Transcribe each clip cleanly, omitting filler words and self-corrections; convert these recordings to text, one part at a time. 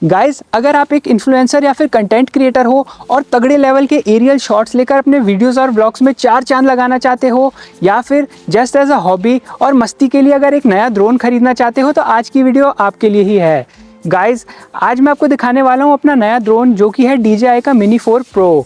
Guys, अगर आप एक इन्फ्लुएंसर या फिर कंटेंट क्रिएटर हो और तगड़े लेवल के एरियल शॉट्स लेकर अपने वीडियोस और ब्लॉग्स में चार चांद लगाना चाहते हो, या फिर जस्ट एज अ हॉबी और मस्ती के लिए अगर एक नया ड्रोन खरीदना चाहते हो, तो आज की वीडियो आपके लिए ही है। गाइस, आज मैं आपको दिखाने वाला हूँ अपना नया ड्रोन, जो कि है DJI का मिनी 4 प्रो।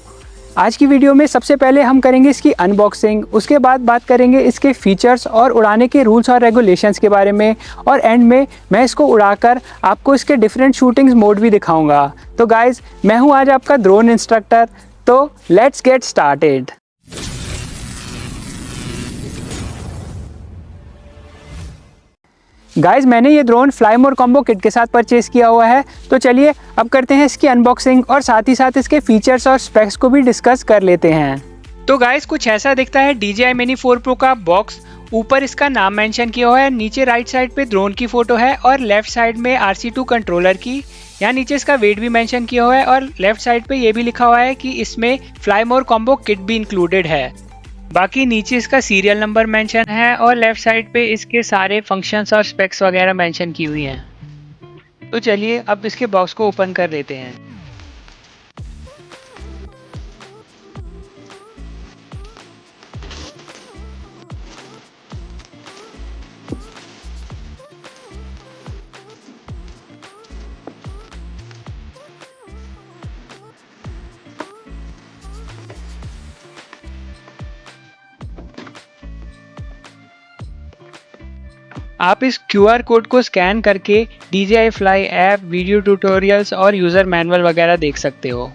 आज की वीडियो में सबसे पहले हम करेंगे इसकी अनबॉक्सिंग, उसके बाद बात करेंगे इसके फीचर्स और उड़ाने के रूल्स और रेगुलेशंस के बारे में, और एंड में मैं इसको उड़ाकर आपको इसके डिफरेंट शूटिंग्स मोड भी दिखाऊंगा। तो गाइज, मैं हूं आज आपका ड्रोन इंस्ट्रक्टर, तो लेट्स गेट स्टार्टेड। गाइज, मैंने ये ड्रोन फ्लाईमोर कॉम्बो किट के साथ परचेज किया हुआ है। तो चलिए अब करते हैं इसकी अनबॉक्सिंग और साथ ही साथ इसके फीचर्स और स्पेक्स को भी डिस्कस कर लेते हैं। तो गाइज, कुछ ऐसा दिखता है DJI मिनी 4 प्रो का बॉक्स। ऊपर इसका नाम मेंशन किया हुआ है, नीचे राइट साइड पे ड्रोन की फोटो है और लेफ्ट साइड में RC2 कंट्रोलर की। यहाँ नीचे इसका वेट भी मेंशन किया हुआ है और लेफ्ट साइड पे ये भी लिखा हुआ है कि इसमें फ्लाईमोर कॉम्बो किट भी इंक्लूडेड है। बाकी नीचे इसका सीरियल नंबर मेंशन है और लेफ्ट साइड पे इसके सारे फंक्शंस और स्पेक्स वगैरह मेंशन की हुई हैं। तो चलिए अब इसके बॉक्स को ओपन कर लेते हैं। आप इस QR कोड को स्कैन करके DJI Fly app, video tutorials और यूज़र मैनुअल वगैरह देख सकते हो।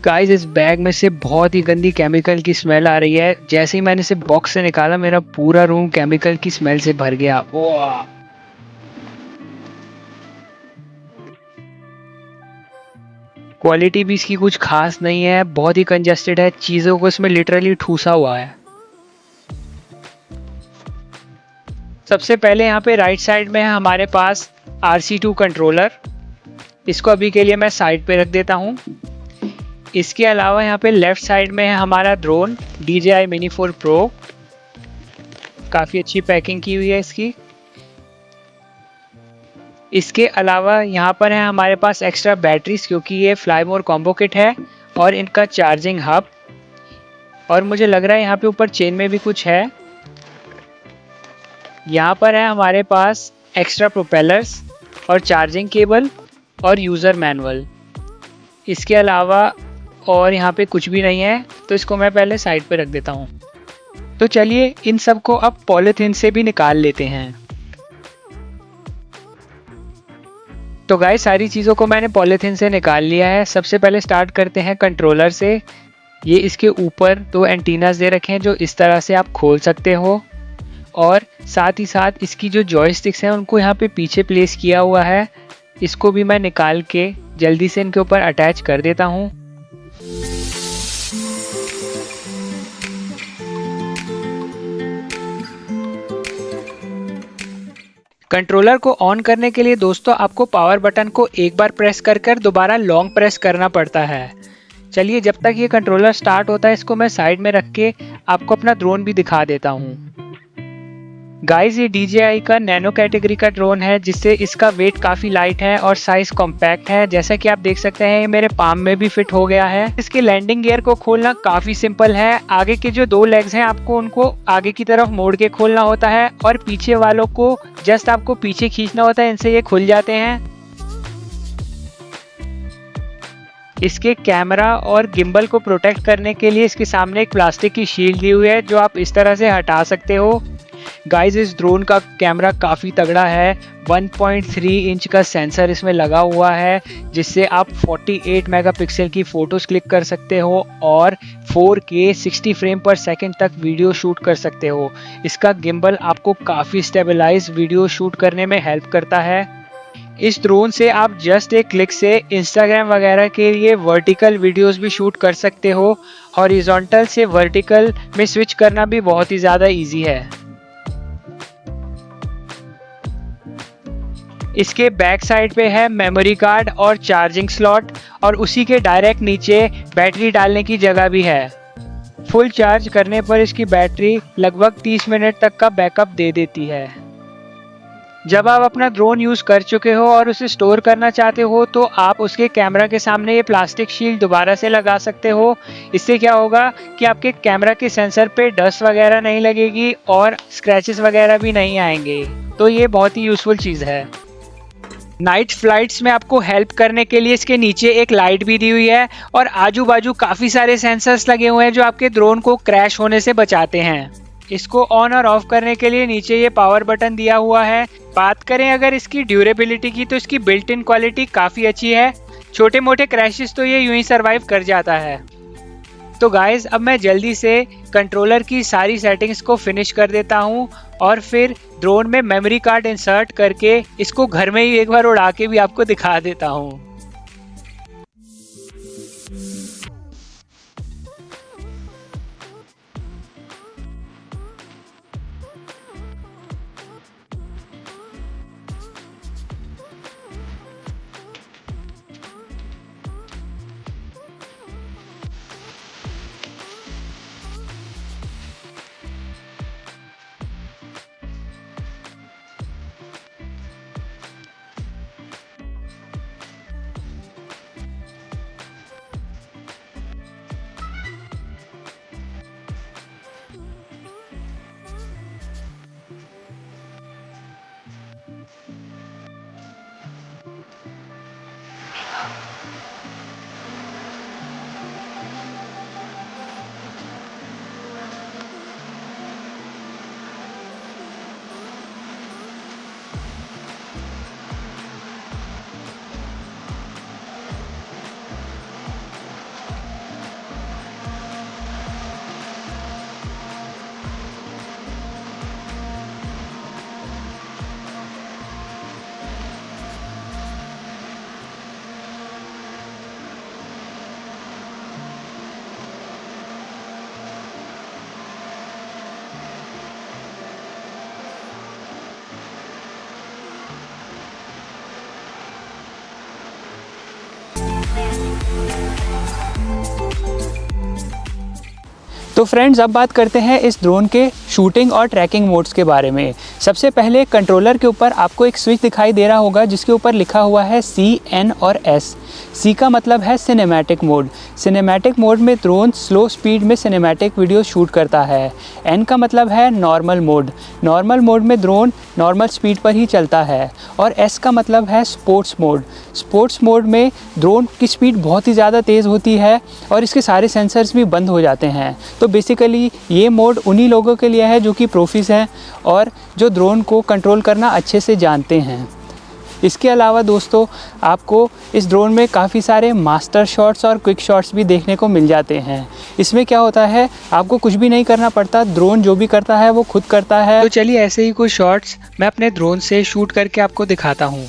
गाइस, इस बैग में से बहुत ही गंदी केमिकल की स्मेल आ रही है। जैसे ही मैंने इसे बॉक्स से निकाला, मेरा पूरा रूम केमिकल की स्मेल से भर गया। वाह! क्वालिटी भी इसकी कुछ खास नहीं है, बहुत ही कंजस्टेड है, चीज़ों को इसमें लिटरली ठूसा हुआ है। सबसे पहले यहाँ पे राइट साइड में है हमारे पास RC2 कंट्रोलर। इसको अभी के लिए मैं साइड पे रख देता हूँ। इसके अलावा यहाँ पे लेफ्ट साइड में है हमारा ड्रोन DJI मिनी 4 प्रो। काफ़ी अच्छी पैकिंग की हुई है इसकी। इसके अलावा यहाँ पर है हमारे पास एक्स्ट्रा बैटरीज, क्योंकि ये फ्लाईमोर कॉम्बो किट है, और इनका चार्जिंग हब। और मुझे लग रहा है यहाँ पे ऊपर चेन में भी कुछ है। यहाँ पर है हमारे पास एक्स्ट्रा प्रोपेलर्स और चार्जिंग केबल और यूज़र मैनुअल। इसके अलावा और यहाँ पे कुछ भी नहीं है, तो इसको मैं पहले साइड पे रख देता हूँ। तो चलिए इन सब को अब पॉलीथीन से भी निकाल लेते हैं। तो गाइस, सारी चीज़ों को मैंने पॉलीथीन से निकाल लिया है। सबसे पहले स्टार्ट करते हैं कंट्रोलर से। ये इसके ऊपर दो एंटीनास दे रखे हैं जो इस तरह से आप खोल सकते हो, और साथ ही साथ इसकी जो जॉयस्टिक्स हैं उनको यहाँ पे पीछे प्लेस किया हुआ है। इसको भी मैं निकाल के जल्दी से इनके ऊपर अटैच कर देता हूँ। कंट्रोलर को ऑन करने के लिए दोस्तों आपको पावर बटन को एक बार प्रेस कर दोबारा लॉन्ग प्रेस करना पड़ता है। चलिए, जब तक ये कंट्रोलर स्टार्ट होता है, इसको मैं साइड में रख के आपको अपना ड्रोन भी दिखा देता हूँ। गाइस, ये DJI का नैनो कैटेगरी का ड्रोन है, जिससे इसका वेट काफ़ी लाइट है और साइज कॉम्पैक्ट है। जैसा कि आप देख सकते हैं, ये मेरे पाम में भी फिट हो गया है। इसके लैंडिंग गियर को खोलना काफ़ी सिंपल है। आगे के जो दो लेग्स हैं, आपको उनको आगे की तरफ मोड़ के खोलना होता है, और पीछे वालों को जस्ट आपको पीछे खींचना होता है, इनसे ये खुल जाते हैं। इसके कैमरा और गिम्बल को प्रोटेक्ट करने के लिए इसके सामने एक प्लास्टिक की शील्ड दी हुई है, जो आप इस तरह से हटा सकते हो। गाइस, इस ड्रोन का कैमरा काफ़ी तगड़ा है। 1.3 इंच का सेंसर इसमें लगा हुआ है, जिससे आप 48 मेगापिक्सल की फ़ोटोज़ क्लिक कर सकते हो और 4K 60 फ्रेम पर सेकंड तक वीडियो शूट कर सकते हो। इसका गिम्बल आपको काफ़ी स्टेबलाइज वीडियो शूट करने में हेल्प करता है। इस ड्रोन से आप जस्ट एक क्लिक से इंस्टाग्राम वगैरह के लिए वर्टिकल वीडियोस भी शूट कर सकते हो। हॉरिजॉन्टल से वर्टिकल में स्विच करना भी बहुत ही ज़्यादा इजी है। इसके बैक साइड पे है मेमोरी कार्ड और चार्जिंग स्लॉट, और उसी के डायरेक्ट नीचे बैटरी डालने की जगह भी है। फुल चार्ज करने पर इसकी बैटरी लगभग 30 मिनट तक का बैकअप दे देती है। जब आप अपना ड्रोन यूज़ कर चुके हो और उसे स्टोर करना चाहते हो तो आप उसके कैमरा के सामने ये प्लास्टिक शील्ड दोबारा से लगा सकते हो। इससे क्या होगा कि आपके कैमरा के सेंसर पे डस्ट वगैरह नहीं लगेगी और स्क्रैचेस वगैरह भी नहीं आएंगे। तो ये बहुत ही यूज़फुल चीज़ है। नाइट फ्लाइट्स में आपको हेल्प करने के लिए इसके नीचे एक लाइट भी दी हुई है और आजू बाजू काफ़ी सारे सेंसर्स लगे हुए हैं जो आपके ड्रोन को क्रैश होने से बचाते हैं। इसको ऑन और ऑफ करने के लिए नीचे ये पावर बटन दिया हुआ है। बात करें अगर इसकी ड्यूरेबिलिटी की तो इसकी बिल्ट इन क्वालिटी काफ़ी अच्छी है। छोटे मोटे क्रैशेस तो ये यूं ही सर्वाइव कर जाता है। तो गाइज अब मैं जल्दी से कंट्रोलर की सारी सेटिंग्स को फिनिश कर देता हूँ और फिर ड्रोन में मेमोरी कार्ड इंसर्ट करके इसको घर में ही एक बार उड़ा के भी आपको दिखा देता हूँ। तो फ्रेंड्स अब बात करते हैं इस ड्रोन के शूटिंग और ट्रैकिंग मोड्स के बारे में। सबसे पहले कंट्रोलर के ऊपर आपको एक स्विच दिखाई दे रहा होगा जिसके ऊपर लिखा हुआ है C, N और S। C का मतलब है सिनेमैटिक मोड। सिनेमैटिक मोड में ड्रोन स्लो स्पीड में सिनेमैटिक वीडियो शूट करता है। N का मतलब है नॉर्मल मोड। नॉर्मल मोड में ड्रोन नॉर्मल स्पीड पर ही चलता है। और S का मतलब है स्पोर्ट्स मोड। स्पोर्ट्स मोड में ड्रोन की स्पीड बहुत ही ज़्यादा तेज़ होती है और इसके सारे सेंसर्स भी बंद हो जाते हैं। तो बेसिकली ये मोड उन्हीं लोगों के लिए है जो कि प्रोफीस हैं और जो ड्रोन को कंट्रोल करना अच्छे से जानते हैं। इसके अलावा दोस्तों आपको इस ड्रोन में काफ़ी सारे मास्टर शॉट्स और क्विक शॉट्स भी देखने को मिल जाते हैं। इसमें क्या होता है, आपको कुछ भी नहीं करना पड़ता, ड्रोन जो भी करता है वो खुद करता है। तो चलिए ऐसे ही कुछ शॉट्स मैं अपने ड्रोन से शूट करके आपको दिखाता हूँ।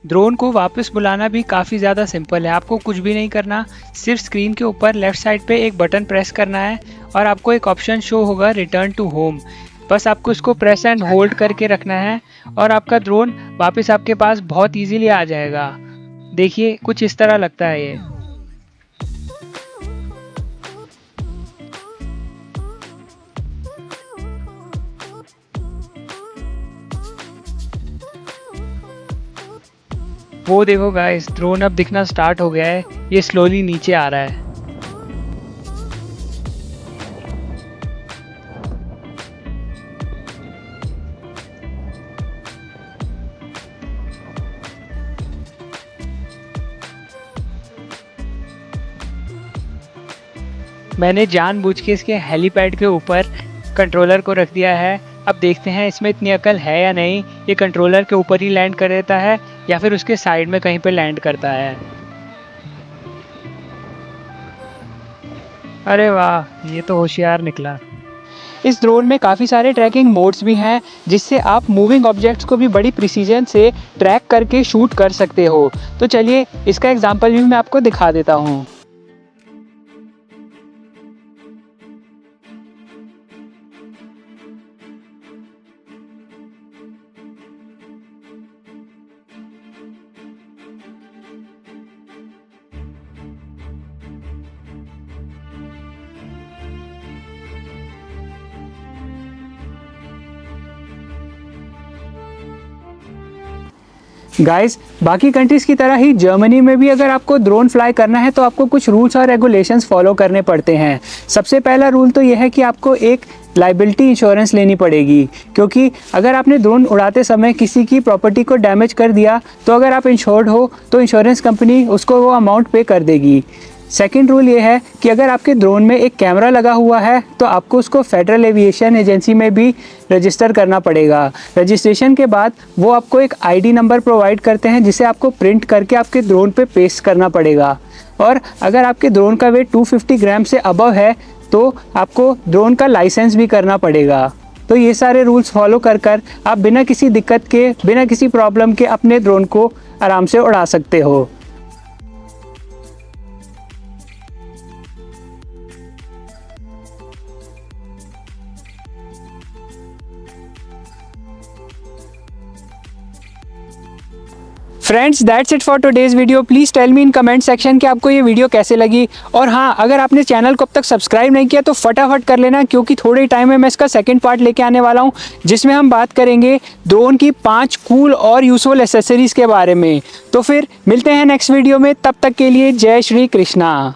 ड्रोन को वापस बुलाना भी काफ़ी ज़्यादा सिंपल है। आपको कुछ भी नहीं करना, सिर्फ स्क्रीन के ऊपर लेफ्ट साइड पे एक बटन प्रेस करना है और आपको एक ऑप्शन शो होगा रिटर्न टू होम। बस आपको इसको प्रेस एंड होल्ड करके रखना है और आपका ड्रोन वापस आपके पास बहुत इजीली आ जाएगा। देखिए कुछ इस तरह लगता है ये। वो देखो गाइस, ड्रोन अब दिखना स्टार्ट हो गया है। ये स्लोली नीचे आ रहा है। मैंने जानबूझ के इसके हेलीपैड के ऊपर कंट्रोलर को रख दिया है। अब देखते हैं इसमें इतनी अकल है या नहीं। ये कंट्रोलर के ऊपर ही लैंड कर देता है या फिर उसके साइड में कहीं पे लैंड करता है। अरे वाह, ये तो होशियार निकला। इस ड्रोन में काफ़ी सारे ट्रैकिंग मोड्स भी हैं जिससे आप मूविंग ऑब्जेक्ट्स को भी बड़ी प्रिसीजन से ट्रैक करके शूट कर सकते हो। तो चलिए इसका एग्जांपल भी मैं आपको दिखा देता हूँ। गाइस, बाकी कंट्रीज़ की तरह ही जर्मनी में भी अगर आपको ड्रोन फ्लाई करना है तो आपको कुछ रूल्स और रेगुलेशंस फॉलो करने पड़ते हैं। सबसे पहला रूल तो यह है कि आपको एक लाइबिलिटी इंश्योरेंस लेनी पड़ेगी, क्योंकि अगर आपने ड्रोन उड़ाते समय किसी की प्रॉपर्टी को डैमेज कर दिया तो अगर आप इंश्योर्ड हो तो इंश्योरेंस कंपनी उसको वो अमाउंट पे कर देगी। सेकंड रूल ये है कि अगर आपके ड्रोन में एक कैमरा लगा हुआ है तो आपको उसको फेडरल एविएशन एजेंसी में भी रजिस्टर करना पड़ेगा। रजिस्ट्रेशन के बाद वो आपको एक आईडी नंबर प्रोवाइड करते हैं जिसे आपको प्रिंट करके आपके ड्रोन पे पेस्ट करना पड़ेगा। और अगर आपके ड्रोन का वेट 250 ग्राम से अबव है तो आपको ड्रोन का लाइसेंस भी करना पड़ेगा। तो ये सारे रूल्स फॉलो कर आप बिना किसी दिक्कत के, बिना किसी प्रॉब्लम के अपने ड्रोन को आराम से उड़ा सकते हो। Friends, that's it for today's video. Please tell me in comment section कि आपको ये वीडियो कैसे लगी। और हाँ, अगर आपने चैनल को अब तक सब्सक्राइब नहीं किया तो फटाफट कर लेना, क्योंकि थोड़े टाइम में मैं इसका सेकंड पार्ट लेके आने वाला हूँ जिसमें हम बात करेंगे ड्रोन की 5 कूल और यूजफुल एसेसरीज़ के बारे में। तो फिर मिलते हैं नेक्स्ट वीडियो में, तब तक के लिए जय श्री कृष्णा।